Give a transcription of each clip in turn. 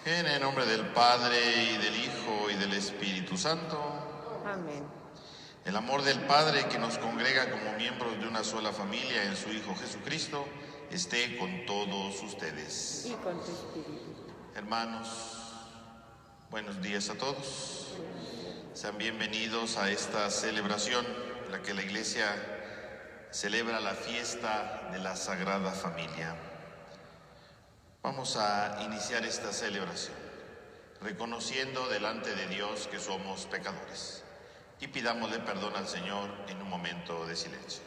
En el nombre del Padre, y del Hijo, y del Espíritu Santo. Amén. El amor del Padre que nos congrega como miembros de una sola familia en su Hijo Jesucristo, esté con todos ustedes. Y con tu espíritu. Hermanos, buenos días a todos. Sean bienvenidos a esta celebración en la que la Iglesia celebra la fiesta de la Sagrada Familia. Vamos a iniciar esta celebración reconociendo delante de Dios que somos pecadores y pidámosle perdón al Señor en un momento de silencio.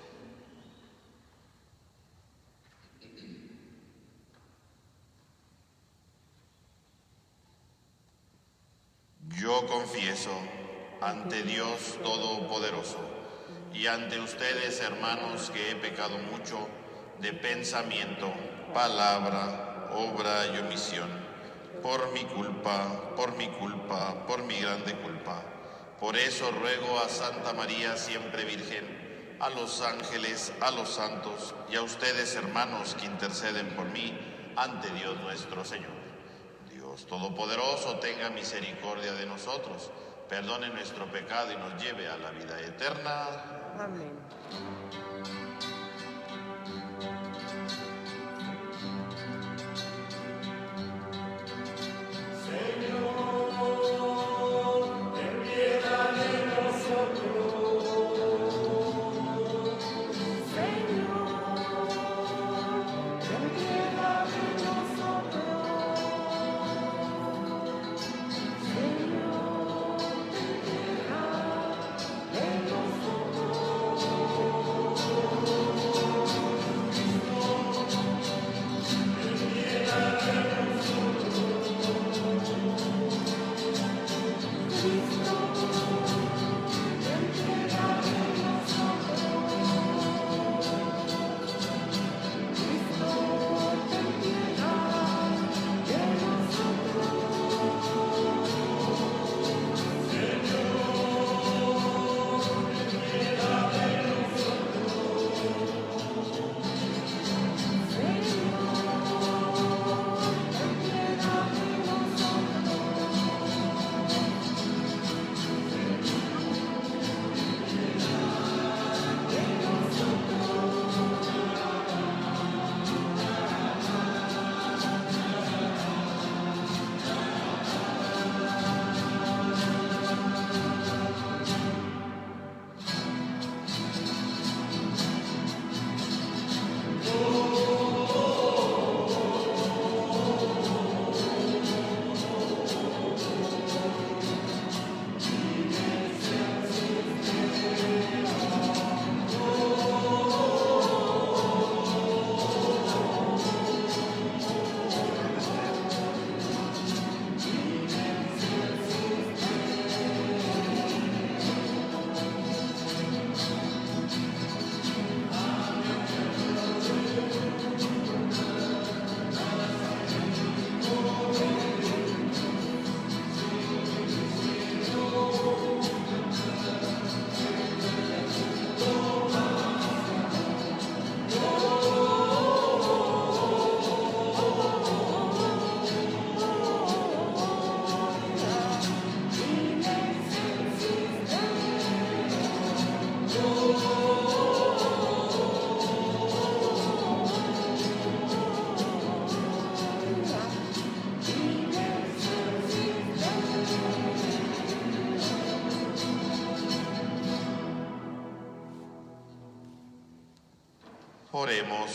Yo confieso ante Dios Todopoderoso y ante ustedes, hermanos, que he pecado mucho de pensamiento, palabra, obra y omisión, por mi culpa, por mi grande culpa. Por eso ruego a Santa María, siempre Virgen, a los ángeles, a los santos y a ustedes, hermanos, que interceden por mí ante Dios nuestro Señor. Dios Todopoderoso tenga misericordia de nosotros, perdone nuestro pecado y nos lleve a la vida eterna. Amén. Oremos.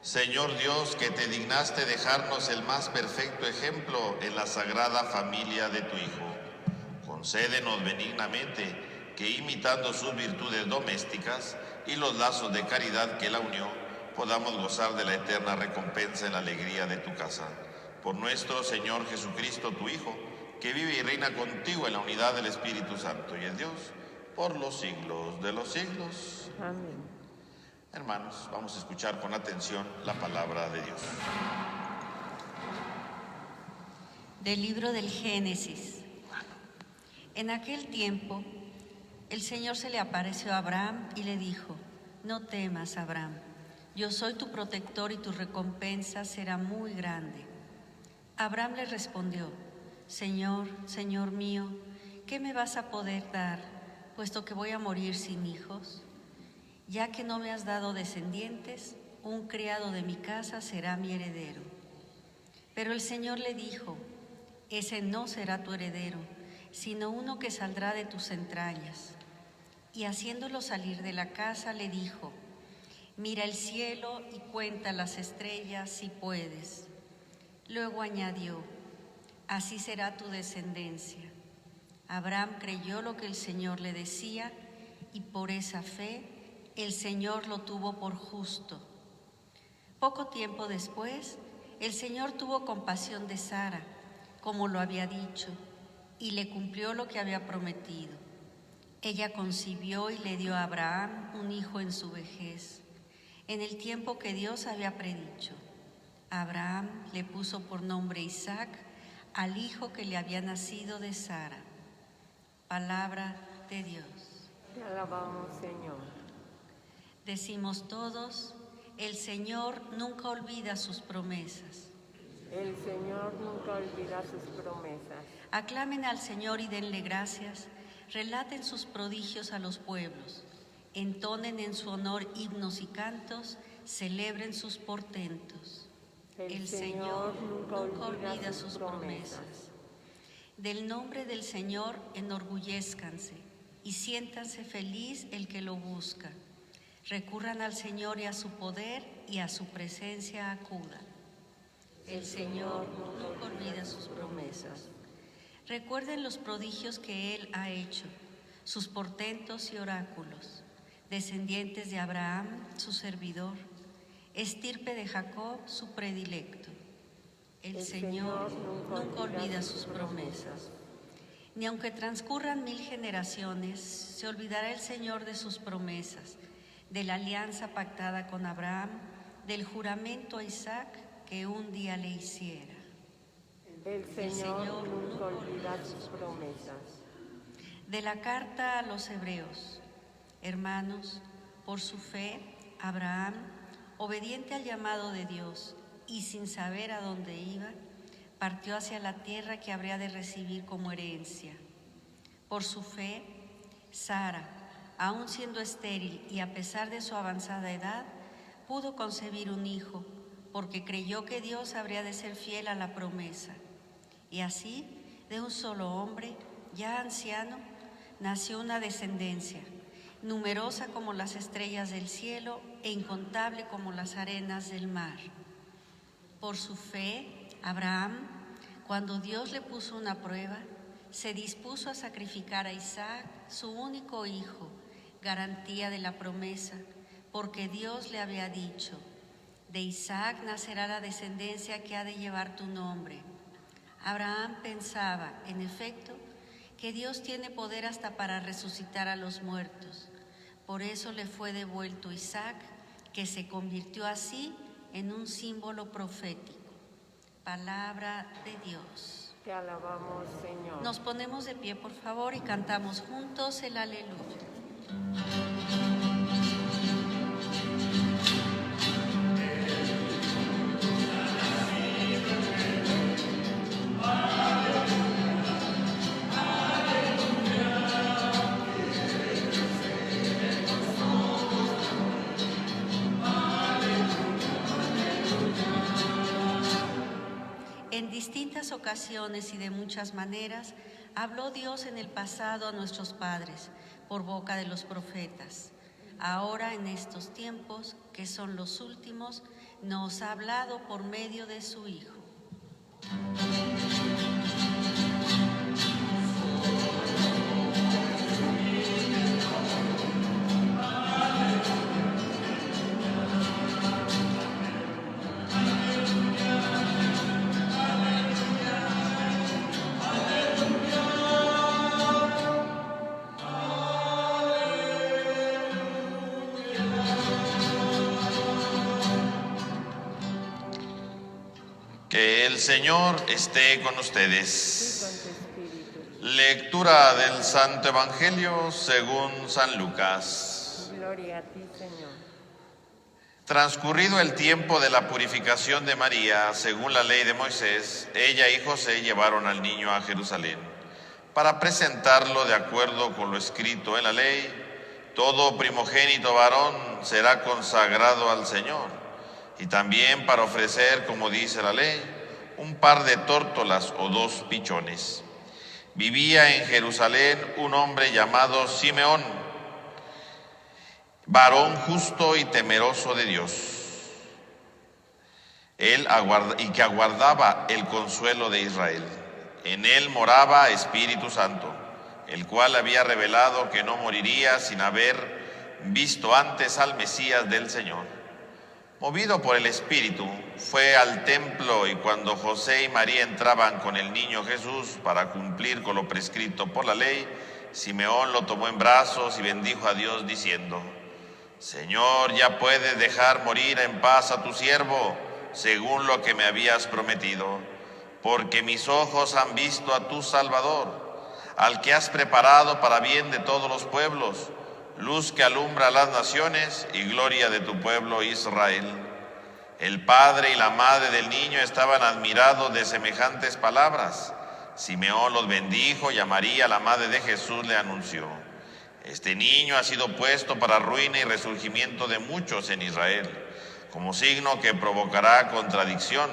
Señor Dios, que te dignaste dejarnos el más perfecto ejemplo en la sagrada familia de tu Hijo, concédenos benignamente que, imitando sus virtudes domésticas y los lazos de caridad que la unió, podamos gozar de la eterna recompensa en la alegría de tu casa. Por nuestro Señor Jesucristo, tu Hijo, que vive y reina contigo en la unidad del Espíritu Santo y es Dios, por los siglos de los siglos. Amén. Hermanos, vamos a escuchar con atención la palabra de Dios. Del libro del Génesis. En aquel tiempo, el Señor se le apareció a Abraham y le dijo: No temas, Abraham, yo soy tu protector y tu recompensa será muy grande. Abraham le respondió: Señor, Señor mío, ¿qué me vas a poder dar, puesto que voy a morir sin hijos? Ya que no me has dado descendientes, un criado de mi casa será mi heredero. Pero el Señor le dijo: ese no será tu heredero, sino uno que saldrá de tus entrañas. Y haciéndolo salir de la casa, le dijo: mira el cielo y cuenta las estrellas si puedes. Luego añadió: así será tu descendencia. Abraham creyó lo que el Señor le decía, y por esa fe el Señor lo tuvo por justo. Poco tiempo después, el Señor tuvo compasión de Sara, como lo había dicho, y le cumplió lo que había prometido. Ella concibió y le dio a Abraham un hijo en su vejez, en el tiempo que Dios había predicho. Abraham le puso por nombre Isaac al hijo que le había nacido de Sara. Palabra de Dios. Te alabamos, Señor. Decimos todos: el Señor nunca olvida sus promesas. El Señor nunca olvida sus promesas. Aclamen al Señor y denle gracias, relaten sus prodigios a los pueblos, entonen en su honor himnos y cantos, celebren sus portentos. El Señor nunca olvida sus promesas. Del nombre del Señor enorgullézcanse y siéntanse feliz el que lo busca. Recurran al Señor y a su poder, y a su presencia acudan. El Señor nunca olvida sus promesas. Recuerden los prodigios que Él ha hecho, sus portentos y oráculos, descendientes de Abraham, su servidor, estirpe de Jacob, su predilecto. El Señor nunca olvida sus promesas. Ni aunque transcurran 1000 generaciones, se olvidará el Señor de sus promesas, de la alianza pactada con Abraham, del juramento a Isaac que un día le hiciera. El Señor nunca olvida sus promesas. De la carta a los Hebreos: hermanos, por su fe, Abraham, obediente al llamado de Dios y sin saber a dónde iba, partió hacia la tierra que habría de recibir como herencia. Por su fe, Sara, aun siendo estéril y a pesar de su avanzada edad, pudo concebir un hijo, porque creyó que Dios habría de ser fiel a la promesa. Y así, de un solo hombre, ya anciano, nació una descendencia, numerosa como las estrellas del cielo e incontable como las arenas del mar. Por su fe, Abraham, cuando Dios le puso una prueba, se dispuso a sacrificar a Isaac, su único hijo, garantía de la promesa, porque Dios le había dicho: de Isaac nacerá la descendencia que ha de llevar tu nombre. Abraham pensaba, en efecto, que Dios tiene poder hasta para resucitar a los muertos. Por eso le fue devuelto Isaac, que se convirtió así en un símbolo profético. Palabra de Dios. Te alabamos, Señor. Nos ponemos de pie, por favor, y cantamos juntos el Aleluya. En distintas ocasiones y de muchas maneras, habló Dios en el pasado a nuestros padres, por boca de los profetas. Ahora, en estos tiempos, que son los últimos, nos ha hablado por medio de su Hijo. Que el Señor esté con Y ustedes. con tu espíritu. Lectura del Santo Evangelio según San Lucas. Gloria a ti, Señor. Transcurrido el tiempo de la purificación de María, según la ley de Moisés, ella y José llevaron al niño a Jerusalén para presentarlo de acuerdo con lo escrito en la ley. Todo primogénito varón será consagrado al Señor, y también para ofrecer, como dice la ley, un par de tórtolas o 2 pichones. Vivía en Jerusalén un hombre llamado Simeón, varón justo y temeroso de Dios, y que aguardaba el consuelo de Israel. En él moraba Espíritu Santo, el cual había revelado que no moriría sin haber visto antes al Mesías del Señor. Movido por el Espíritu, fue al templo, y cuando José y María entraban con el niño Jesús para cumplir con lo prescrito por la ley, Simeón lo tomó en brazos y bendijo a Dios diciendo: Señor, ya puedes dejar morir en paz a tu siervo, según lo que me habías prometido, porque mis ojos han visto a tu Salvador, al que has preparado para bien de todos los pueblos, luz que alumbra a las naciones y gloria de tu pueblo Israel. El padre y la madre del niño estaban admirados de semejantes palabras. Simeón los bendijo y a María, la madre de Jesús, le anunció: Este niño ha sido puesto para ruina y resurgimiento de muchos en Israel, como signo que provocará contradicción,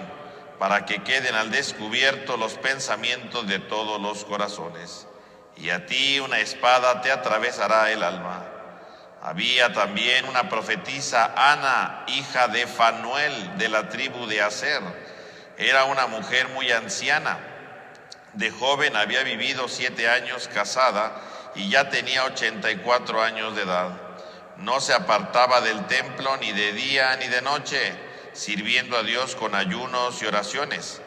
para que queden al descubierto los pensamientos de todos los corazones. Y a ti una espada te atravesará el alma. Había también una profetisa, Ana, hija de Fanuel, de la tribu de Aser. Era una mujer muy anciana. De joven había vivido 7 años casada y ya tenía 84 años de edad. No se apartaba del templo ni de día ni de noche, sirviendo a Dios con ayunos y oraciones.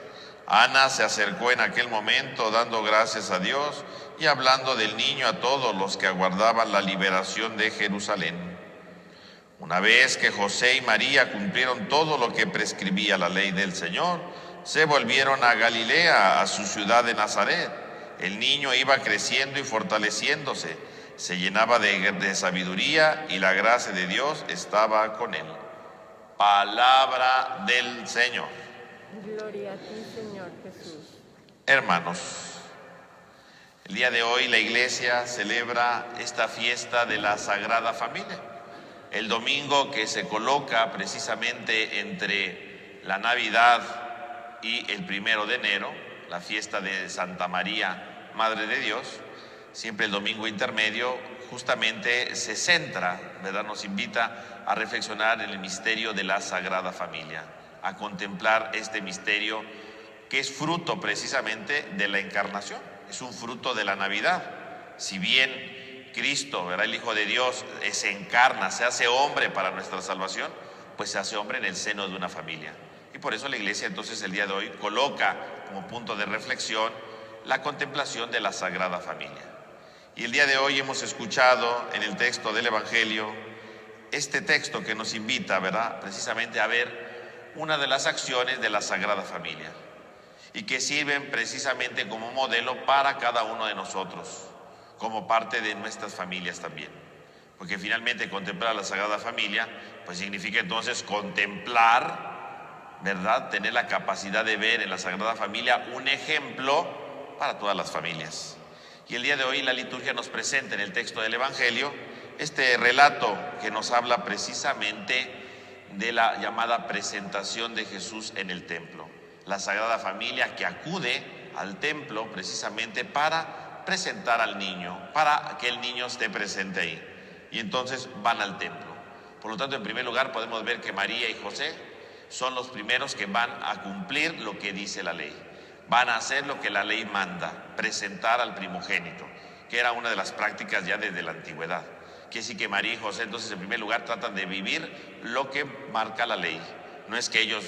Ana se acercó en aquel momento dando gracias a Dios y hablando del niño a todos los que aguardaban la liberación de Jerusalén. Una vez que José y María cumplieron todo lo que prescribía la ley del Señor, se volvieron a Galilea, a su ciudad de Nazaret. El niño iba creciendo y fortaleciéndose, se llenaba de sabiduría y la gracia de Dios estaba con él. Palabra del Señor. Gloria a ti, Señor Jesús. Hermanos, el día de hoy la Iglesia celebra esta fiesta de la Sagrada Familia. El domingo que se coloca precisamente entre la Navidad y el 1 de enero, la fiesta de Santa María, Madre de Dios, siempre el domingo intermedio justamente se centra, ¿verdad? Nos invita a reflexionar en el misterio de la Sagrada Familia, a contemplar este misterio que es fruto precisamente de la encarnación, es un fruto de la Navidad. Si bien Cristo, ¿verdad?, el Hijo de Dios, se encarna, se hace hombre para nuestra salvación, pues se hace hombre en el seno de una familia. Y por eso la Iglesia entonces el día de hoy coloca como punto de reflexión la contemplación de la Sagrada Familia. Y el día de hoy hemos escuchado en el texto del Evangelio este texto que nos invita, ¿verdad?, precisamente a ver una de las acciones de la Sagrada Familia y que sirven precisamente como modelo para cada uno de nosotros, como parte de nuestras familias también. Porque finalmente contemplar la Sagrada Familia pues significa entonces contemplar, ¿verdad?, tener la capacidad de ver en la Sagrada Familia un ejemplo para todas las familias. Y el día de hoy la liturgia nos presenta en el texto del Evangelio este relato que nos habla precisamente de la llamada presentación de Jesús en el templo. La Sagrada Familia que acude al templo precisamente para presentar al niño, para que el niño esté presente ahí. Y entonces van al templo. Por lo tanto, en primer lugar podemos ver que María y José son los primeros que van a cumplir lo que dice la ley. Van a hacer lo que la ley manda, presentar al primogénito, que era una de las prácticas ya desde la antigüedad. Quiere decir que María y José entonces en primer lugar tratan de vivir lo que marca la ley. No es que ellos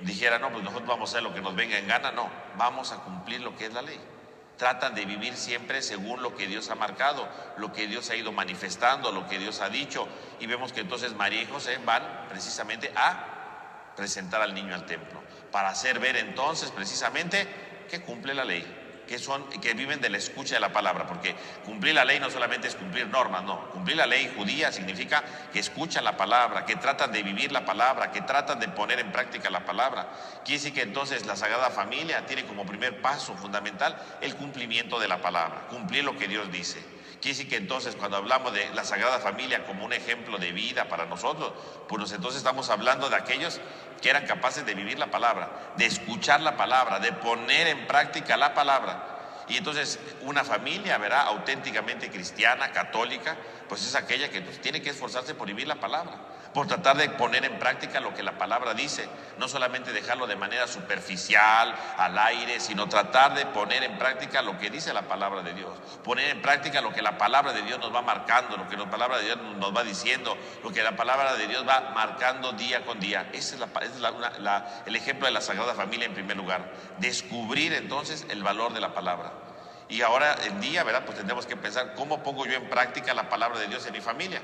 dijeran, no, pues nosotros vamos a hacer lo que nos venga en gana, no, vamos a cumplir lo que es la ley. Tratan de vivir siempre según lo que Dios ha marcado, lo que Dios ha ido manifestando, lo que Dios ha dicho. Y vemos que entonces María y José van precisamente a presentar al niño al templo, para hacer ver entonces precisamente que cumple la ley, que viven de la escucha de la palabra, porque cumplir la ley no solamente es cumplir normas, no. Cumplir la ley judía significa que escuchan la palabra, que tratan de vivir la palabra, que tratan de poner en práctica la palabra. Quiere decir que entonces la Sagrada Familia tiene como primer paso fundamental el cumplimiento de la palabra, cumplir lo que Dios dice. Quiere decir que entonces cuando hablamos de la Sagrada Familia como un ejemplo de vida para nosotros, pues entonces estamos hablando de aquellos que eran capaces de vivir la palabra, de escuchar la palabra, de poner en práctica la palabra. Y entonces una familia, ¿verdad?, auténticamente cristiana, católica, pues es aquella que pues, tiene que esforzarse por vivir la palabra, por tratar de poner en práctica lo que la palabra dice, no solamente dejarlo de manera superficial, al aire, sino tratar de poner en práctica lo que dice la palabra de Dios, poner en práctica lo que la palabra de Dios nos va marcando, lo que la palabra de Dios nos va diciendo, lo que la palabra de Dios va marcando día con día. Ese es el ejemplo de la Sagrada Familia en primer lugar, descubrir entonces el valor de la palabra. Y ahora en día, ¿verdad?, pues tendremos que pensar cómo pongo yo en práctica la palabra de Dios en mi familia.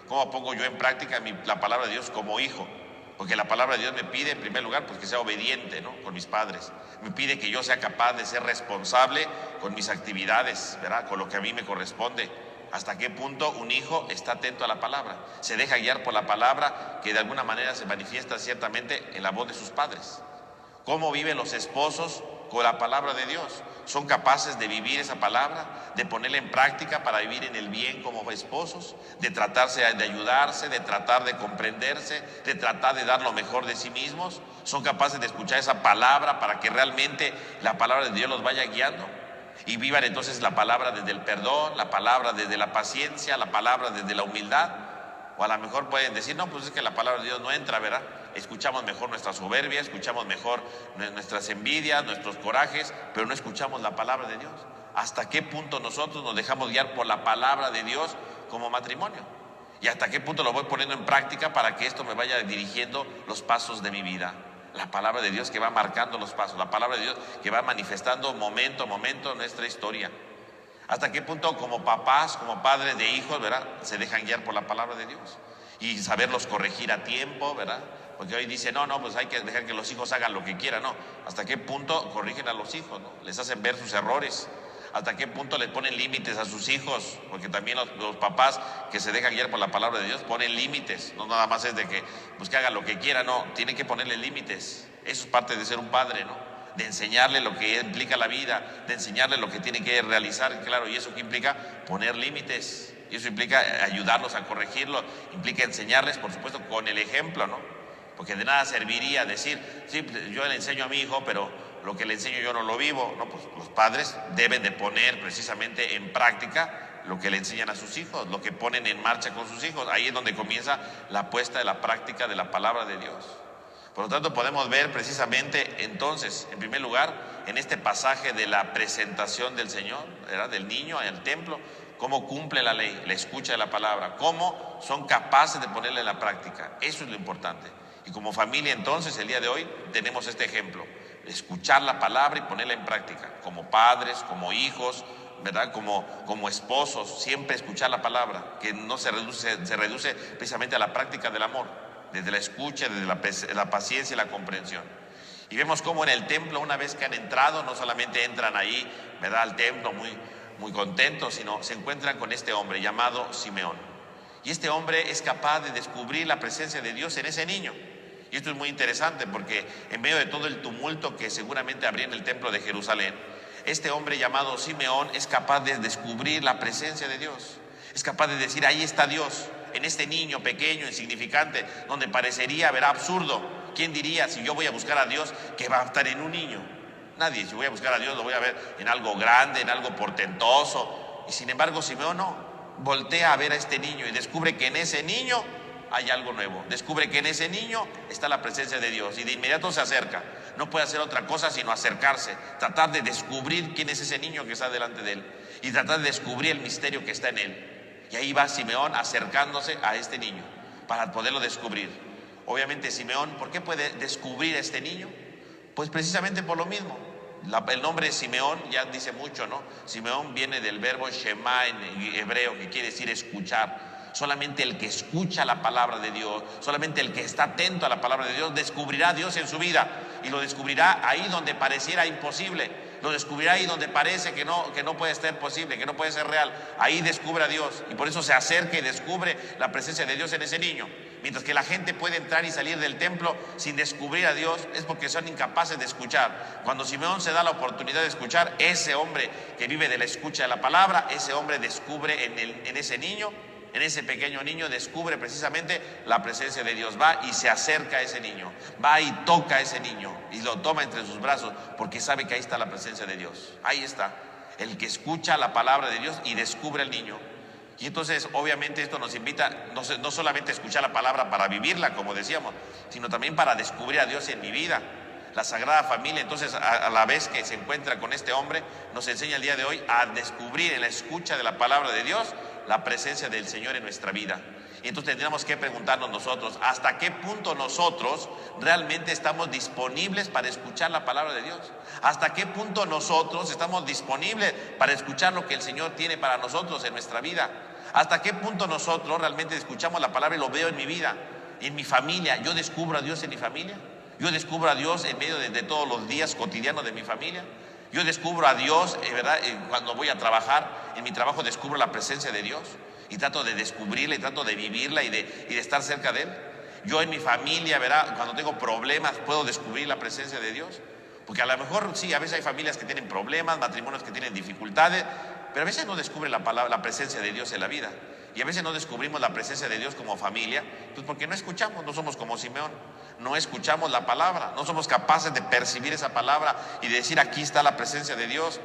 ¿Cómo pongo yo en práctica la palabra de Dios como hijo? Porque la palabra de Dios me pide en primer lugar pues que sea obediente, ¿no?, con mis padres. Me pide que yo sea capaz de ser responsable con mis actividades, ¿verdad?, con lo que a mí me corresponde. ¿Hasta qué punto un hijo está atento a la palabra? Se deja guiar por la palabra que de alguna manera se manifiesta ciertamente en la voz de sus padres. ¿Cómo viven los esposos con la palabra de Dios? ¿Son capaces de vivir esa palabra, de ponerla en práctica para vivir en el bien como esposos, de tratarse de ayudarse, de tratar de comprenderse, de tratar de dar lo mejor de sí mismos? ¿Son capaces de escuchar esa palabra para que realmente la palabra de Dios los vaya guiando? Y vivan entonces la palabra desde el perdón, la palabra desde la paciencia, la palabra desde la humildad. O a lo mejor pueden decir, no, pues es que la palabra de Dios no entra, ¿verdad? Escuchamos mejor nuestra soberbia, escuchamos mejor nuestras envidias, nuestros corajes, pero no escuchamos la palabra de Dios. ¿Hasta qué punto nosotros nos dejamos guiar por la palabra de Dios como matrimonio? ¿Y hasta qué punto lo voy poniendo en práctica para que esto me vaya dirigiendo los pasos de mi vida? La palabra de Dios que va marcando los pasos, la palabra de Dios que va manifestando momento a momento nuestra historia. ¿Hasta qué punto como papás, como padres de hijos, ¿verdad?, se dejan guiar por la palabra de Dios? Y saberlos corregir a tiempo, ¿verdad? Porque hoy dice, no, pues hay que dejar que los hijos hagan lo que quieran, no. ¿Hasta qué punto corrigen a los hijos, no? Les hacen ver sus errores. ¿Hasta qué punto les ponen límites a sus hijos? Porque también los papás que se dejan guiar por la palabra de Dios ponen límites. No nada más es de que, pues que hagan lo que quieran, no. Tienen que ponerle límites. Eso es parte de ser un padre, ¿no? De enseñarle lo que implica la vida, de enseñarle lo que tiene que realizar, claro, y eso que implica poner límites, y eso implica ayudarlos a corregirlo, implica enseñarles, por supuesto, con el ejemplo, ¿no? Porque de nada serviría decir, sí, yo le enseño a mi hijo, pero lo que le enseño yo no lo vivo, ¿no? Pues los padres deben de poner precisamente en práctica lo que le enseñan a sus hijos, lo que ponen en marcha con sus hijos. Ahí es donde comienza la puesta de la práctica de la palabra de Dios. Por lo tanto, podemos ver precisamente entonces, en primer lugar, en este pasaje de la presentación del Señor, ¿verdad?, del niño en el templo, cómo cumple la ley, la escucha de la palabra, cómo son capaces de ponerla en la práctica. Eso es lo importante. Y como familia entonces, el día de hoy, tenemos este ejemplo, escuchar la palabra y ponerla en práctica, como padres, como hijos, ¿verdad?, como esposos, siempre escuchar la palabra, que no se reduce precisamente a la práctica del amor, desde la escucha, desde la paciencia y la comprensión. Y vemos cómo en el templo, una vez que han entrado, no solamente entran ahí, ¿verdad?, al templo muy contentos, sino se encuentran con este hombre llamado Simeón. Y este hombre es capaz de descubrir la presencia de Dios en ese niño. Y esto es muy interesante porque en medio de todo el tumulto que seguramente habría en el templo de Jerusalén, este hombre llamado Simeón es capaz de descubrir la presencia de Dios. Es capaz de decir, ahí está Dios, en este niño pequeño, insignificante, donde parecería, verá, absurdo. ¿Quién diría, si yo voy a buscar a Dios, que va a estar en un niño? Nadie. Si voy a buscar a Dios, lo voy a ver en algo grande, en algo portentoso. Y sin embargo, Simeón no. Voltea a ver a este niño y descubre que en ese niño hay algo nuevo. Descubre que en ese niño está la presencia de Dios y de inmediato se acerca. No puede hacer otra cosa sino acercarse, tratar de descubrir quién es ese niño que está delante de él y tratar de descubrir el misterio que está en él. Y ahí va Simeón acercándose a este niño para poderlo descubrir. Obviamente Simeón, ¿por qué puede descubrir a este niño? Pues precisamente por lo mismo. El nombre Simeón ya dice mucho, ¿no? Simeón viene del verbo Shema en hebreo, que quiere decir escuchar. Solamente el que escucha la palabra de Dios, solamente el que está atento a la palabra de Dios, descubrirá a Dios en su vida. Y lo descubrirá ahí donde pareciera imposible. Lo descubrirá ahí donde parece que no puede ser posible, que no puede ser real. Ahí descubre a Dios y por eso se acerca y descubre la presencia de Dios en ese niño. Mientras que la gente puede entrar y salir del templo sin descubrir a Dios, es porque son incapaces de escuchar. Cuando Simeón se da la oportunidad de escuchar, ese hombre que vive de la escucha de la palabra, ese hombre descubre en ese niño, en ese pequeño niño, descubre precisamente la presencia de Dios. Va y se acerca a ese niño, va y toca a ese niño y lo toma entre sus brazos porque sabe que ahí está la presencia de Dios. Ahí está, el que escucha la palabra de Dios y descubre al niño. Y entonces obviamente esto nos invita no solamente a escuchar la palabra para vivirla, como decíamos, sino también para descubrir a Dios en mi vida. La Sagrada Familia entonces a la vez que se encuentra con este hombre, nos enseña el día de hoy a descubrir en la escucha de la palabra de Dios la presencia del Señor en nuestra vida. Y entonces tendríamos que preguntarnos nosotros, ¿hasta qué punto nosotros realmente estamos disponibles para escuchar la palabra de Dios? ¿Hasta qué punto nosotros estamos disponibles para escuchar lo que el Señor tiene para nosotros en nuestra vida? ¿Hasta qué punto nosotros realmente escuchamos la palabra y lo veo en mi vida, en mi familia? ¿Yo descubro a Dios en mi familia? ¿Yo descubro a Dios en medio de todos los días cotidianos de mi familia? Yo descubro a Dios, ¿verdad? Cuando voy a trabajar, en mi trabajo descubro la presencia de Dios y trato de descubrirla y trato de vivirla y de estar cerca de Él. Yo en mi familia, ¿verdad? Cuando tengo problemas, puedo descubrir la presencia de Dios. Porque a lo mejor sí, a veces hay familias que tienen problemas, matrimonios que tienen dificultades, pero a veces no descubre la presencia de Dios en la vida. Y a veces no descubrimos la presencia de Dios como familia, pues porque no escuchamos, no somos como Simeón, no escuchamos la palabra, no somos capaces de percibir esa palabra y de decir aquí está la presencia de Dios,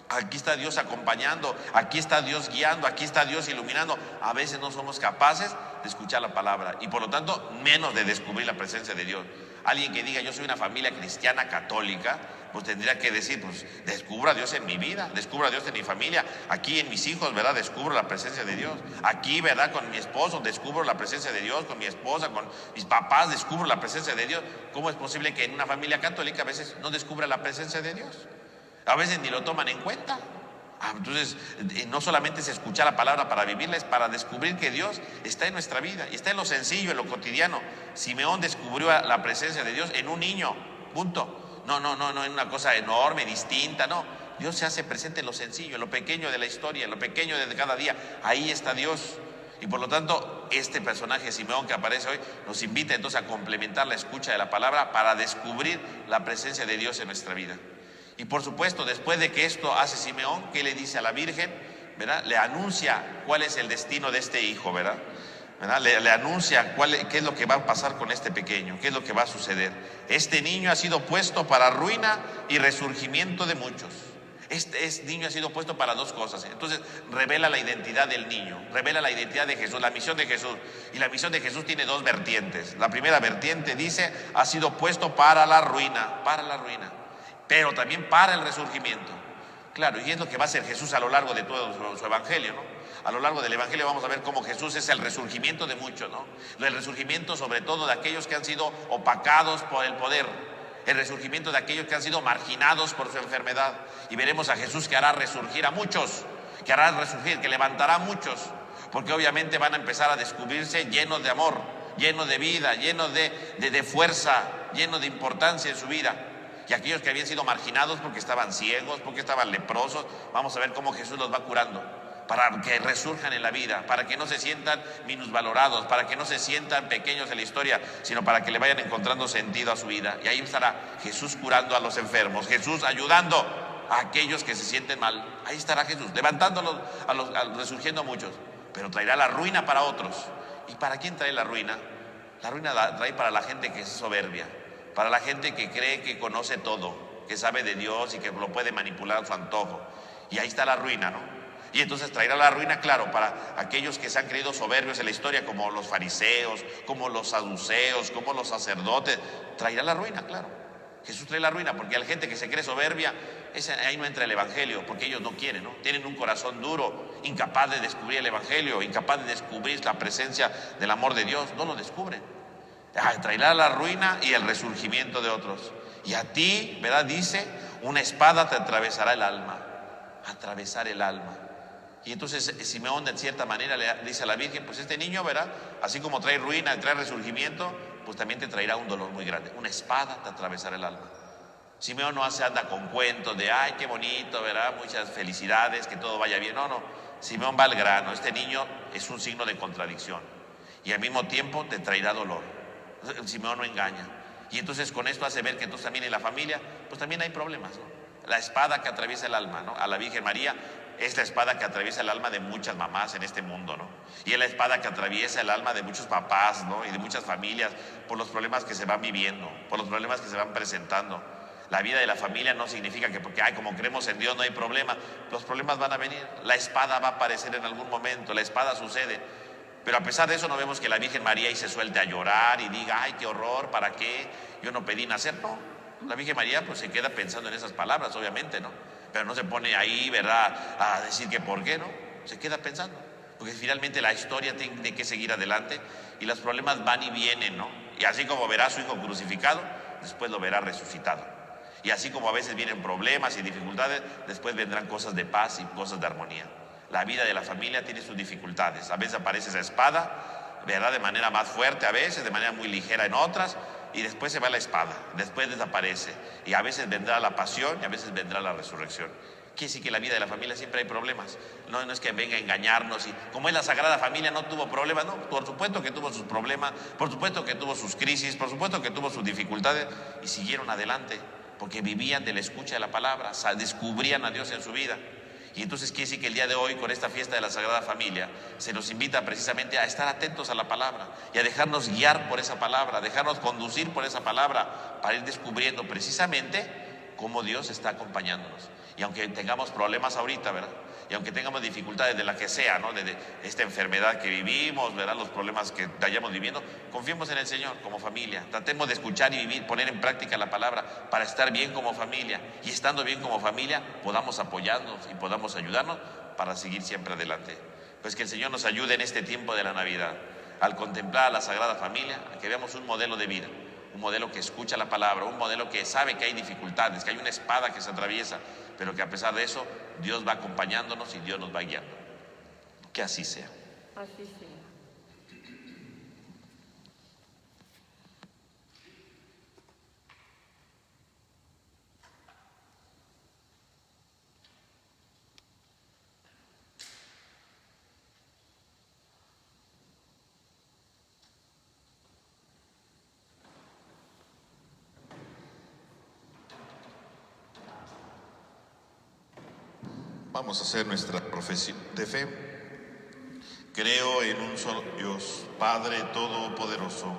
aquí está Dios acompañando, aquí está Dios guiando, aquí está Dios iluminando. A veces no somos capaces de escuchar la palabra y por lo tanto menos de descubrir la presencia de Dios. Alguien que diga yo soy una familia cristiana católica, pues tendría que decir, pues descubro a Dios en mi vida, descubro a Dios en mi familia, aquí en mis hijos, ¿verdad? Descubro la presencia de Dios, aquí, ¿verdad? Con mi esposo descubro la presencia de Dios, con mi esposa, con mis papás descubro la presencia de Dios. ¿Cómo es posible que en una familia católica a veces no descubra la presencia de Dios? A veces ni lo toman en cuenta. Entonces, no solamente es escuchar la palabra para vivirla, es para descubrir que Dios está en nuestra vida y está en lo sencillo, en lo cotidiano. Simeón descubrió la presencia de Dios en un niño, punto. No en una cosa enorme, distinta, no. Dios se hace presente en lo sencillo, en lo pequeño de la historia, en lo pequeño de cada día. Ahí está Dios. Y por lo tanto, este personaje Simeón que aparece hoy nos invita entonces a complementar la escucha de la palabra para descubrir la presencia de Dios en nuestra vida. Y por supuesto, después de que esto hace Simeón, ¿qué le dice a la Virgen? ¿Verdad? Le anuncia cuál es el destino de este hijo, ¿verdad? Le anuncia qué es lo que va a pasar con este pequeño, qué es lo que va a suceder. Este niño ha sido puesto para ruina y resurgimiento de muchos. Este niño ha sido puesto para dos cosas. Entonces revela la identidad del niño, revela la identidad de Jesús, la misión de Jesús. Y la misión de Jesús tiene dos vertientes. La primera vertiente dice, ha sido puesto para la ruina, pero también para el resurgimiento. Claro, y es lo que va a hacer Jesús a lo largo de todo su evangelio, ¿no? A lo largo del evangelio vamos a ver cómo Jesús es el resurgimiento de muchos, ¿no? El resurgimiento sobre todo de aquellos que han sido opacados por el poder, el resurgimiento de aquellos que han sido marginados por su enfermedad. Y veremos a Jesús que hará resurgir a muchos, que hará resurgir, que levantará a muchos, porque obviamente van a empezar a descubrirse llenos de amor, llenos de vida, llenos de fuerza, llenos de importancia en su vida. Y aquellos que habían sido marginados porque estaban ciegos, porque estaban leprosos, vamos a ver cómo Jesús los va curando para que resurjan en la vida, para que no se sientan minusvalorados, para que no se sientan pequeños en la historia, sino para que le vayan encontrando sentido a su vida. Y ahí estará Jesús curando a los enfermos, Jesús ayudando a aquellos que se sienten mal. Ahí estará Jesús levantándolos, resurgiendo a muchos, pero traerá la ruina para otros. ¿Y para quién trae la ruina? La ruina la trae para la gente que es soberbia, para la gente que cree que conoce todo, que sabe de Dios y que lo puede manipular a su antojo. Y ahí está la ruina, ¿no? Y entonces traerá la ruina, claro, para aquellos que se han creído soberbios en la historia, como los fariseos, como los saduceos, como los sacerdotes. Traerá la ruina, claro. Jesús trae la ruina, porque a la gente que se cree soberbia, ahí no entra el evangelio, porque ellos no quieren, ¿no? Tienen un corazón duro, incapaz de descubrir el evangelio, incapaz de descubrir la presencia del amor de Dios. No lo descubren. Traerá la ruina y el resurgimiento de otros. Y a ti, ¿verdad? Dice, una espada te atravesará el alma. Atravesar el alma. Y entonces Simeón de cierta manera le dice a la Virgen, pues este niño, ¿verdad? Así como trae ruina, trae resurgimiento, pues también te traerá un dolor muy grande. Una espada te atravesará el alma. Simeón no anda con cuentos de, ay, qué bonito, ¿verdad? Muchas felicidades, que todo vaya bien. No. Simeón va al grano. Este niño es un signo de contradicción y al mismo tiempo te traerá dolor. Simeón no engaña. Y entonces con esto hace ver que entonces también en la familia, pues también hay problemas, ¿no? La espada que atraviesa el alma, ¿no? A la Virgen María es la espada que atraviesa el alma de muchas mamás en este mundo, ¿no? Y es la espada que atraviesa el alma de muchos papás, ¿no? Y de muchas familias por los problemas que se van viviendo, por los problemas que se van presentando. La vida de la familia no significa que porque, ay, como creemos en Dios no hay problema. Los problemas van a venir, la espada va a aparecer en algún momento, la espada sucede. Pero a pesar de eso no vemos que la Virgen María ahí se suelte a llorar y diga, ay, qué horror, ¿para qué? Yo no pedí nacer. No, la Virgen María pues se queda pensando en esas palabras, obviamente, ¿no? Pero no se pone ahí, ¿verdad?, a decir que por qué, ¿no? Se queda pensando, porque finalmente la historia tiene que seguir adelante y los problemas van y vienen, ¿no? Y así como verá a su hijo crucificado, después lo verá resucitado. Y así como a veces vienen problemas y dificultades, después vendrán cosas de paz y cosas de armonía. La vida de la familia tiene sus dificultades. A veces aparece esa espada, ¿verdad?, de manera más fuerte, a veces de manera muy ligera en otras, y después se va la espada, después desaparece. Y a veces vendrá la pasión y a veces vendrá la resurrección. Quiere decir que en la vida de la familia siempre hay problemas. No es que venga a engañarnos. Y como es la Sagrada Familia, no tuvo problemas. No, por supuesto que tuvo sus problemas, por supuesto que tuvo sus crisis, por supuesto que tuvo sus dificultades, y siguieron adelante, porque vivían de la escucha de la palabra, descubrían a Dios en su vida. Y entonces quiere decir que el día de hoy, con esta fiesta de la Sagrada Familia, se nos invita precisamente a estar atentos a la palabra y a dejarnos guiar por esa palabra, a dejarnos conducir por esa palabra, para ir descubriendo precisamente cómo Dios está acompañándonos. Y aunque tengamos problemas ahorita, ¿verdad?, y aunque tengamos dificultades de la que sea, ¿no?, de esta enfermedad que vivimos, ¿verdad?, los problemas que vayamos viviendo, confiemos en el Señor como familia. Tratemos de escuchar y vivir, poner en práctica la palabra para estar bien como familia. Y estando bien como familia, podamos apoyarnos y podamos ayudarnos para seguir siempre adelante. Pues que el Señor nos ayude en este tiempo de la Navidad, al contemplar a la Sagrada Familia, a que veamos un modelo de vida, un modelo que escucha la palabra, un modelo que sabe que hay dificultades, que hay una espada que se atraviesa, pero que a pesar de eso, Dios va acompañándonos y Dios nos va guiando. Que así sea. Así sea. Vamos a hacer nuestra profesión de fe. Creo en un solo Dios, Padre Todopoderoso,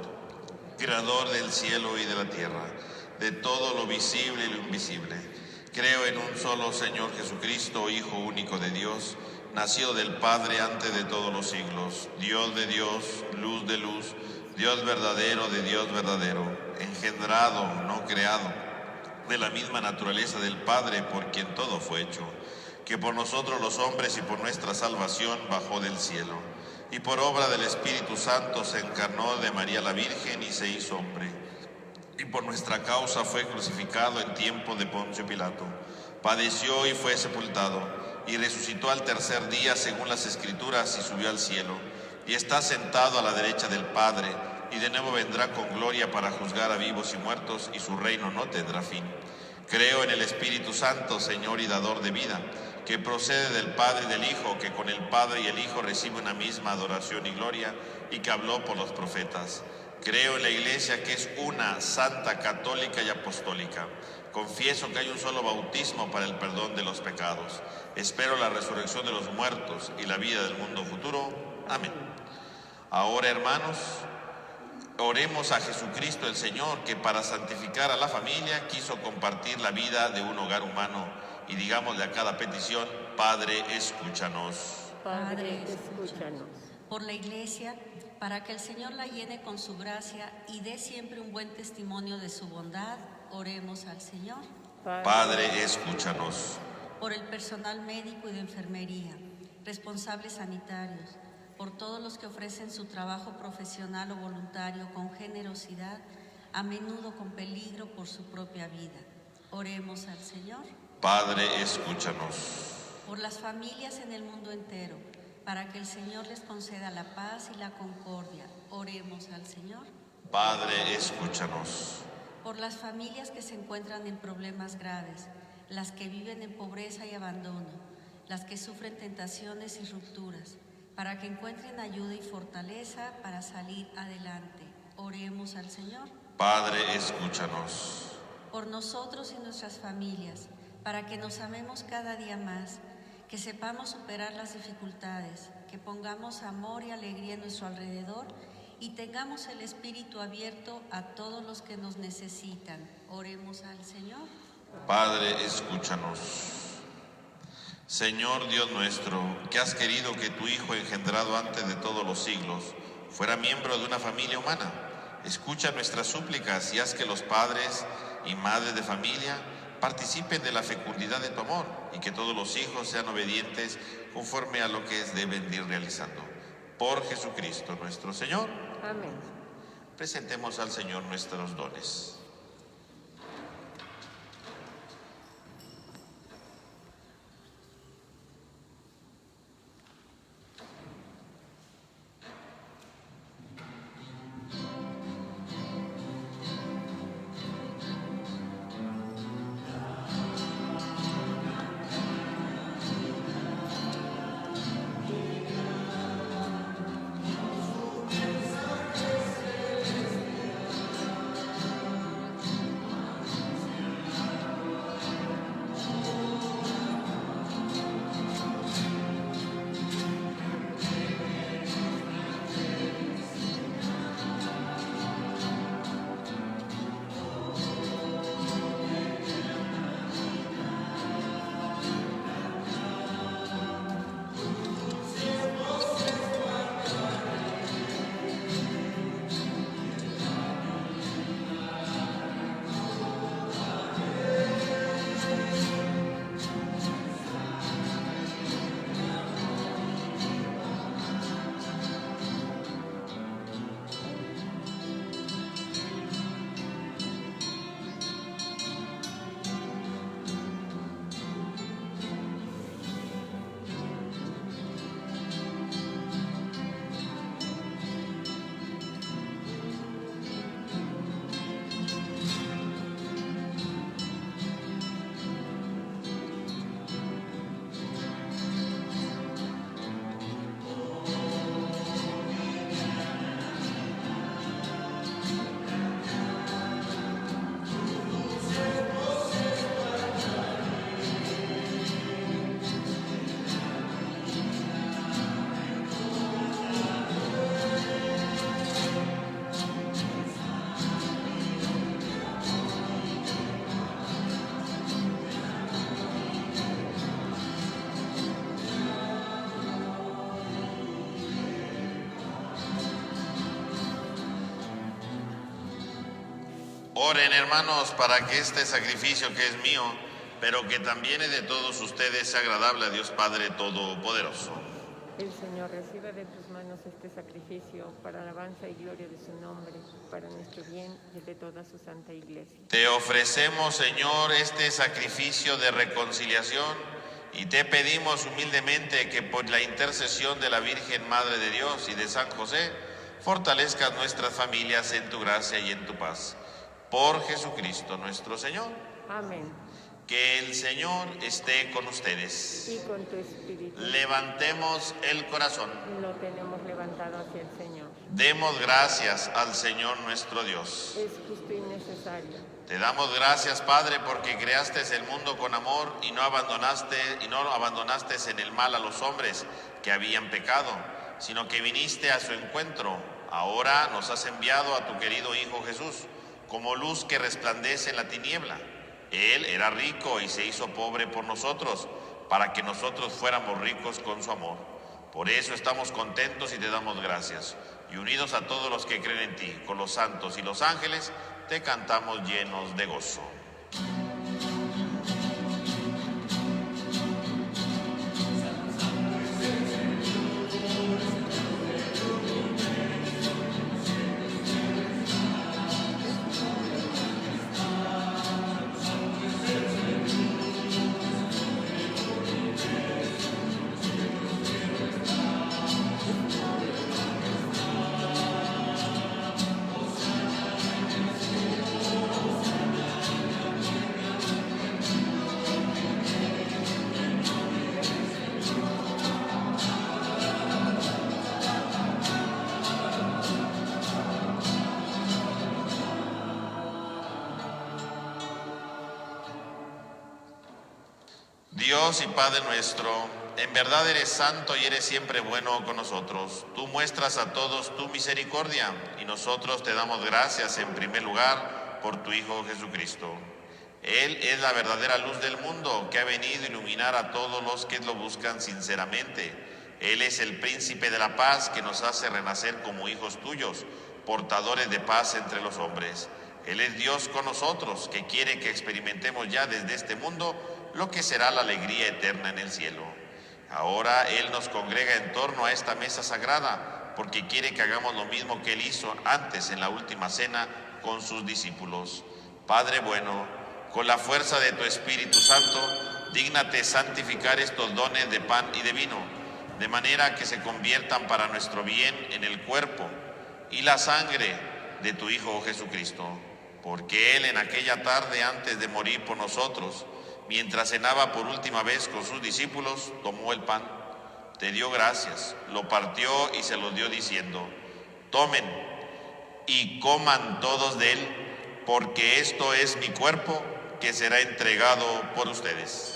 Creador del cielo y de la tierra, de todo lo visible y lo invisible. Creo en un solo Señor Jesucristo, Hijo único de Dios, nacido del Padre antes de todos los siglos, Dios de Dios, luz de luz, Dios verdadero de Dios verdadero, engendrado, no creado, de la misma naturaleza del Padre, por quien todo fue hecho, que por nosotros los hombres y por nuestra salvación bajó del cielo, y por obra del Espíritu Santo se encarnó de María la Virgen y se hizo hombre, y por nuestra causa fue crucificado en tiempo de Poncio Pilato, padeció y fue sepultado, y resucitó al tercer día según las Escrituras y subió al cielo, y está sentado a la derecha del Padre, y de nuevo vendrá con gloria para juzgar a vivos y muertos, y su reino no tendrá fin. Creo en el Espíritu Santo, Señor y dador de vida, que procede del Padre y del Hijo, que con el Padre y el Hijo recibe una misma adoración y gloria, y que habló por los profetas. Creo en la Iglesia, que es una, santa, católica y apostólica. Confieso que hay un solo bautismo para el perdón de los pecados. Espero la resurrección de los muertos y la vida del mundo futuro. Amén. Ahora, hermanos, oremos a Jesucristo el Señor, que para santificar a la familia quiso compartir la vida de un hogar humano. Y digámosle a cada petición: Padre, escúchanos. Padre, escúchanos. Por la Iglesia, para que el Señor la llene con su gracia y dé siempre un buen testimonio de su bondad, oremos al Señor. Padre, escúchanos. Por el personal médico y de enfermería, responsables sanitarios, por todos los que ofrecen su trabajo profesional o voluntario con generosidad, a menudo con peligro por su propia vida. Oremos al Señor. Padre, escúchanos. Por las familias en el mundo entero, para que el Señor les conceda la paz y la concordia. Oremos al Señor. Padre, escúchanos. por las familias que se encuentran en problemas graves, las que viven en pobreza y abandono, las que sufren tentaciones y rupturas, para que encuentren ayuda y fortaleza para salir adelante. Oremos al Señor. Padre, escúchanos. Por nosotros y nuestras familias, para que nos amemos cada día más, que sepamos superar las dificultades, que pongamos amor y alegría en nuestro alrededor y tengamos el espíritu abierto a todos los que nos necesitan. Oremos al Señor. Padre, escúchanos. Señor Dios nuestro, que has querido que tu Hijo, engendrado antes de todos los siglos, fuera miembro de una familia humana, escucha nuestras súplicas y haz que los padres y madres de familia participen de la fecundidad de tu amor y que todos los hijos sean obedientes conforme a lo que deben ir realizando. Por Jesucristo nuestro Señor. Amén. Presentemos al Señor nuestros dones. Oren, hermanos, para que este sacrificio que es mío, pero que también es de todos ustedes, sea agradable a Dios Padre Todopoderoso. El Señor recibe de tus manos este sacrificio para alabanza y gloria de su nombre, para nuestro bien y el de toda su santa iglesia. Te ofrecemos, Señor, este sacrificio de reconciliación y te pedimos humildemente que por la intercesión de la Virgen Madre de Dios y de San José, fortalezcas nuestras familias en tu gracia y en tu paz. Por Jesucristo nuestro Señor. Amén. Que el Señor esté con ustedes. Y con tu espíritu. Levantemos el corazón. Lo tenemos levantado hacia el Señor. Demos gracias al Señor nuestro Dios. Es justo y necesario. Te damos gracias, Padre, porque creaste el mundo con amor y no abandonaste en el mal a los hombres que habían pecado, sino que viniste a su encuentro. Ahora nos has enviado a tu querido Hijo Jesús como luz que resplandece en la tiniebla. Él era rico y se hizo pobre por nosotros, para que nosotros fuéramos ricos con su amor. Por eso estamos contentos y te damos gracias. Y unidos a todos los que creen en ti, con los santos y los ángeles, te cantamos llenos de gozo. Dios y Padre nuestro, en verdad eres santo y eres siempre bueno con nosotros. Tú muestras a todos tu misericordia y nosotros te damos gracias en primer lugar por tu Hijo Jesucristo. Él es la verdadera luz del mundo que ha venido a iluminar a todos los que lo buscan sinceramente. Él es el príncipe de la paz que nos hace renacer como hijos tuyos, portadores de paz entre los hombres. Él es Dios con nosotros, que quiere que experimentemos ya desde este mundo lo que será la alegría eterna en el cielo. Ahora Él nos congrega en torno a esta mesa sagrada, porque quiere que hagamos lo mismo que Él hizo antes en la última cena con sus discípulos. Padre bueno, con la fuerza de tu Espíritu Santo, dígnate santificar estos dones de pan y de vino, de manera que se conviertan para nuestro bien en el cuerpo y la sangre de tu Hijo Jesucristo. Porque Él en aquella tarde antes de morir por nosotros, mientras cenaba por última vez con sus discípulos, tomó el pan, te dio gracias, lo partió y se lo dio diciendo: tomen y coman todos de él, porque esto es mi cuerpo que será entregado por ustedes.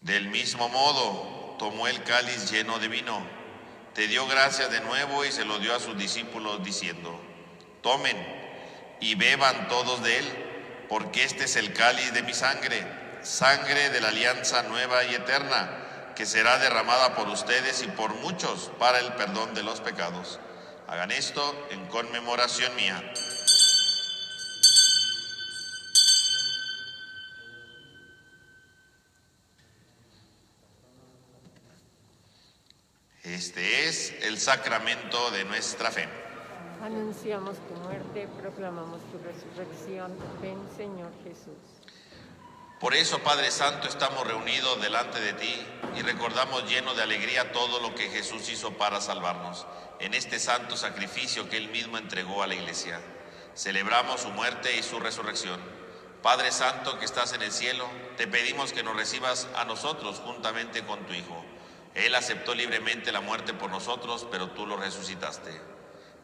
Del mismo modo, tomó el cáliz lleno de vino, te dio gracias de nuevo y se lo dio a sus discípulos diciendo: tomen y beban todos de él, porque este es el cáliz de mi sangre, sangre de la alianza nueva y eterna, que será derramada por ustedes y por muchos para el perdón de los pecados. Hagan esto en conmemoración mía. Este es el sacramento de nuestra fe. Anunciamos tu muerte, proclamamos tu resurrección. Ven, Señor Jesús. Por eso, Padre Santo, estamos reunidos delante de ti y recordamos lleno de alegría todo lo que Jesús hizo para salvarnos en este santo sacrificio que Él mismo entregó a la Iglesia. Celebramos su muerte y su resurrección. Padre Santo que estás en el cielo, te pedimos que nos recibas a nosotros juntamente con tu Hijo. Él aceptó libremente la muerte por nosotros, pero tú lo resucitaste.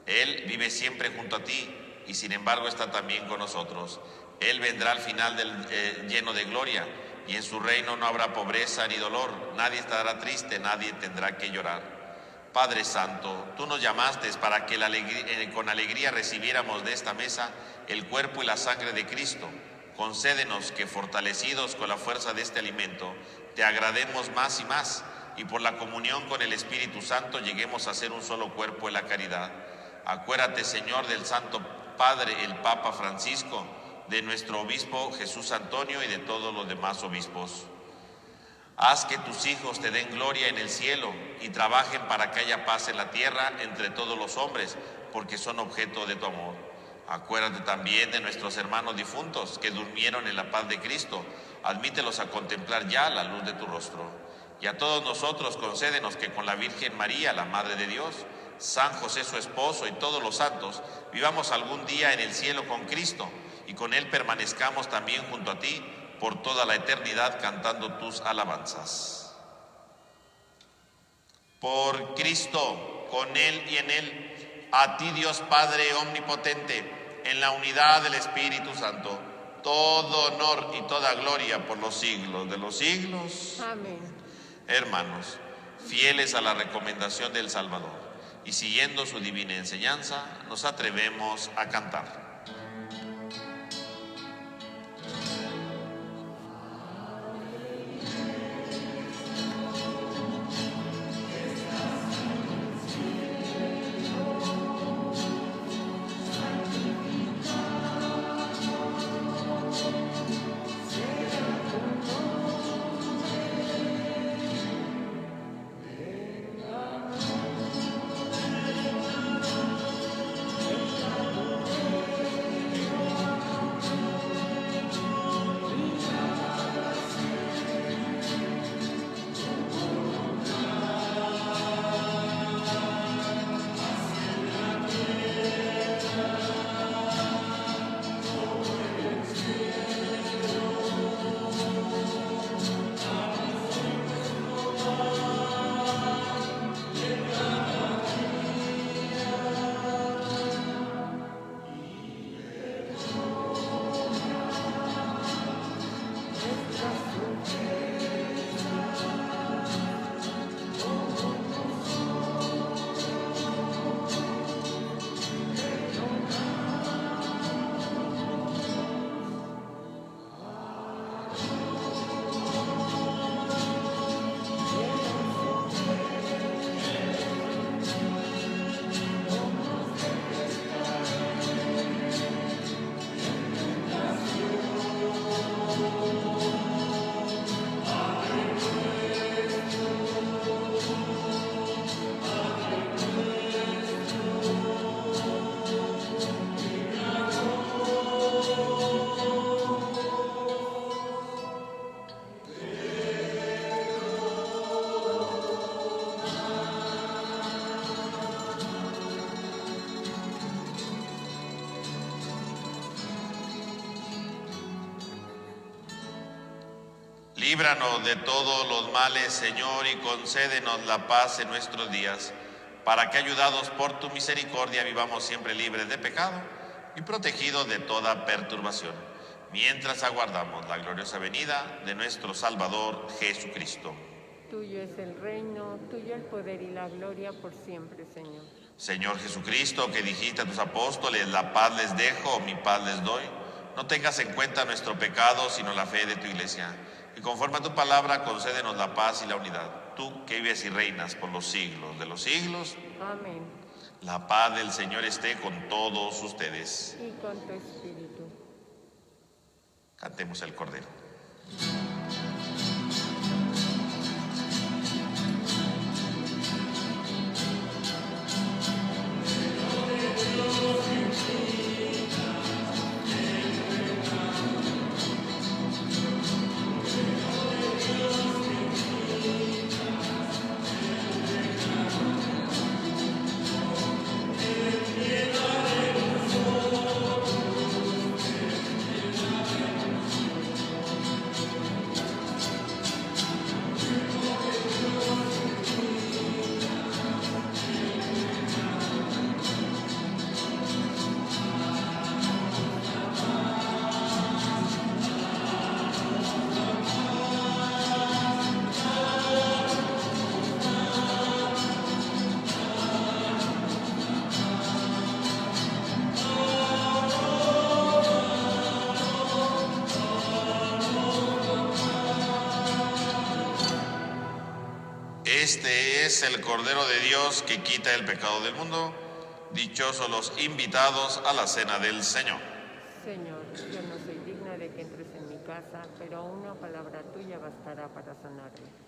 Él vive siempre junto a ti y sin embargo está también con nosotros. Él vendrá al final lleno de gloria y en su reino no habrá pobreza ni dolor. Nadie estará triste, nadie tendrá que llorar. Padre Santo, tú nos llamaste para que con alegría recibiéramos de esta mesa el cuerpo y la sangre de Cristo. Concédenos que, fortalecidos con la fuerza de este alimento, te agrademos más y más, y por la comunión con el Espíritu Santo lleguemos a ser un solo cuerpo en la caridad. Acuérdate, Señor, del Santo Padre, el Papa Francisco, de nuestro obispo Jesús Antonio y de todos los demás obispos. Haz que tus hijos te den gloria en el cielo y trabajen para que haya paz en la tierra entre todos los hombres, porque son objeto de tu amor. Acuérdate también de nuestros hermanos difuntos que durmieron en la paz de Cristo. Admítelos a contemplar ya la luz de tu rostro. Y a todos nosotros concédenos que con la Virgen María, la Madre de Dios, San José su esposo y todos los santos, vivamos algún día en el cielo con Cristo y con Él permanezcamos también junto a ti por toda la eternidad cantando tus alabanzas. Por Cristo, con Él y en Él, a ti Dios Padre omnipotente, en la unidad del Espíritu Santo, todo honor y toda gloria por los siglos de los siglos. Amén. Hermanos, fieles a la recomendación del Salvador y siguiendo su divina enseñanza, nos atrevemos a cantar. Líbranos de todos los males, Señor, y concédenos la paz en nuestros días, para que, ayudados por tu misericordia, vivamos siempre libres de pecado y protegidos de toda perturbación, mientras aguardamos la gloriosa venida de nuestro Salvador Jesucristo. Tuyo es el reino, tuyo el poder y la gloria por siempre, Señor. Señor Jesucristo, que dijiste a tus apóstoles, la paz les dejo, mi paz les doy, no tengas en cuenta nuestro pecado, sino la fe de tu iglesia. Y conforme a tu palabra, concédenos la paz y la unidad. Tú que vives y reinas por los siglos de los siglos. Amén. La paz del Señor esté con todos ustedes. Y con tu espíritu. Cantemos el Cordero. Este es el Cordero de Dios que quita el pecado del mundo. Dichosos los invitados a la cena del Señor. Señor, yo no soy digna de que entres en mi casa, pero una palabra tuya bastará para sanarme.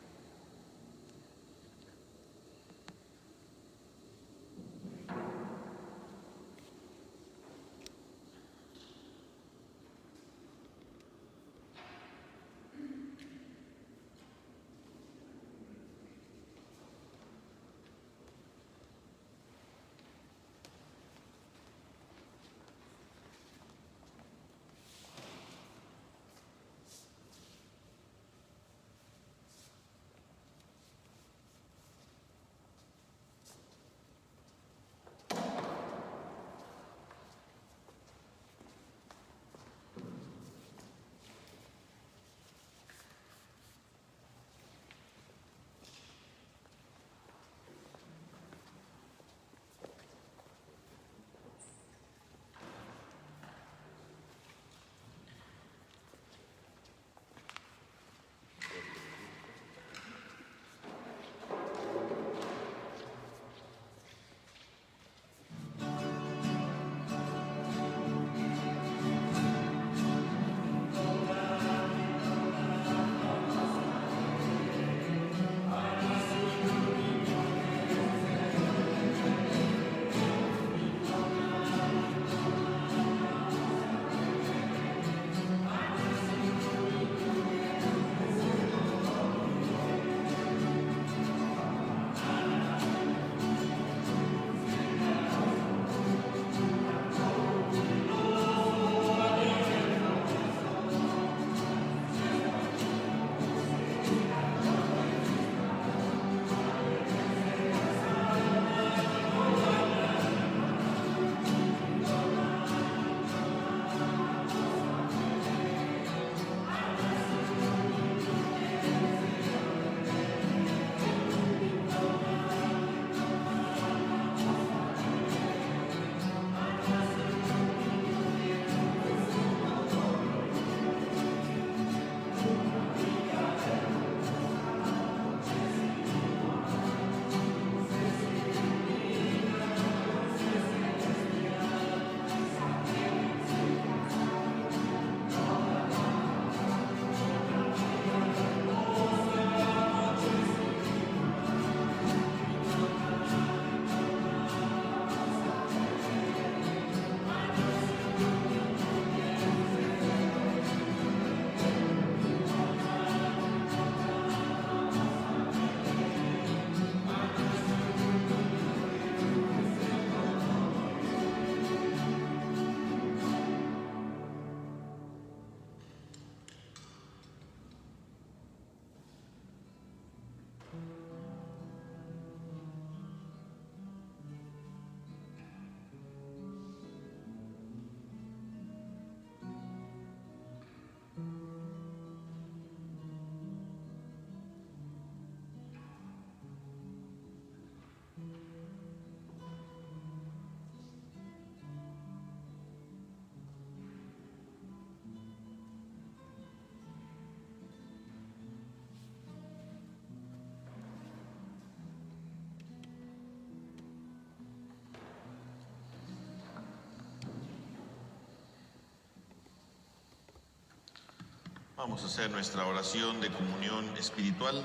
Vamos a hacer nuestra oración de comunión espiritual.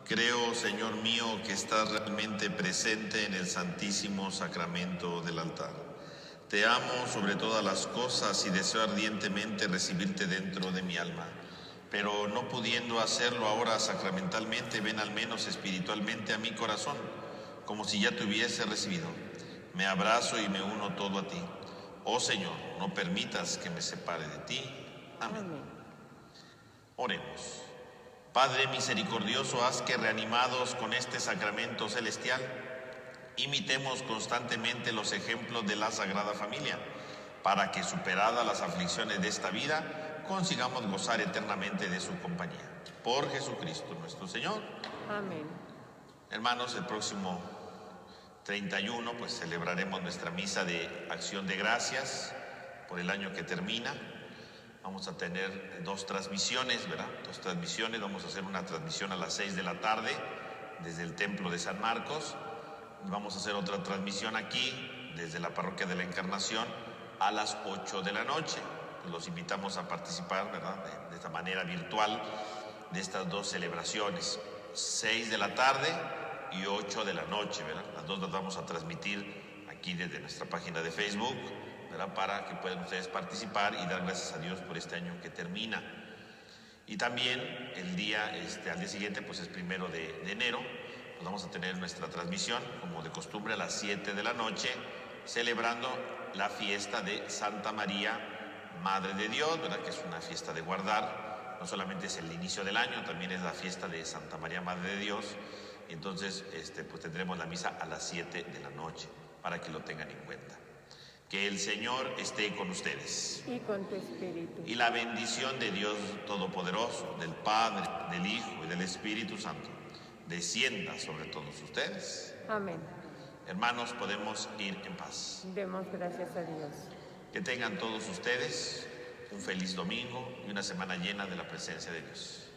Creo, Señor mío, que estás realmente presente en el Santísimo Sacramento del altar. Te amo sobre todas las cosas y deseo ardientemente recibirte dentro de mi alma. Pero no pudiendo hacerlo ahora sacramentalmente, ven al menos espiritualmente a mi corazón, como si ya te hubiese recibido. Me abrazo y me uno todo a ti. Oh Señor, no permitas que me separe de ti. Amén. Amén. Oremos. Padre misericordioso, haz que reanimados con este sacramento celestial, imitemos constantemente los ejemplos de la Sagrada Familia, para que superadas las aflicciones de esta vida, consigamos gozar eternamente de su compañía. Por Jesucristo nuestro Señor. Amén. Hermanos, el próximo 31 pues celebraremos nuestra misa de acción de gracias por el año que termina. Vamos a tener 2 transmisiones, ¿verdad? 2 transmisiones. Vamos a hacer una transmisión a las 6 de la tarde desde el Templo de San Marcos. Vamos a hacer otra transmisión aquí desde la Parroquia de la Encarnación a las 8 de la noche. Pues los invitamos a participar, ¿verdad? De esta manera virtual de estas 2 celebraciones. 6 de la tarde y 8 de la noche, ¿verdad? Las 2 las vamos a transmitir aquí desde nuestra página de Facebook, ¿verdad? Para que puedan ustedes participar y dar gracias a Dios por este año que termina. Y también el día, al día siguiente, pues es 1 de enero, pues vamos a tener nuestra transmisión, como de costumbre, a las 7 de la noche, celebrando la fiesta de Santa María, Madre de Dios, ¿verdad? Que es una fiesta de guardar. No solamente es el inicio del año, también es la fiesta de Santa María, Madre de Dios. Y entonces, pues tendremos la misa a las 7 de la noche, para que lo tengan en cuenta. Que el Señor esté con ustedes. Y con tu espíritu. Y la bendición de Dios Todopoderoso, del Padre, del Hijo y del Espíritu Santo, descienda sobre todos ustedes. Amén. Hermanos, podemos ir en paz. Demos gracias a Dios. Que tengan todos ustedes un feliz domingo y una semana llena de la presencia de Dios.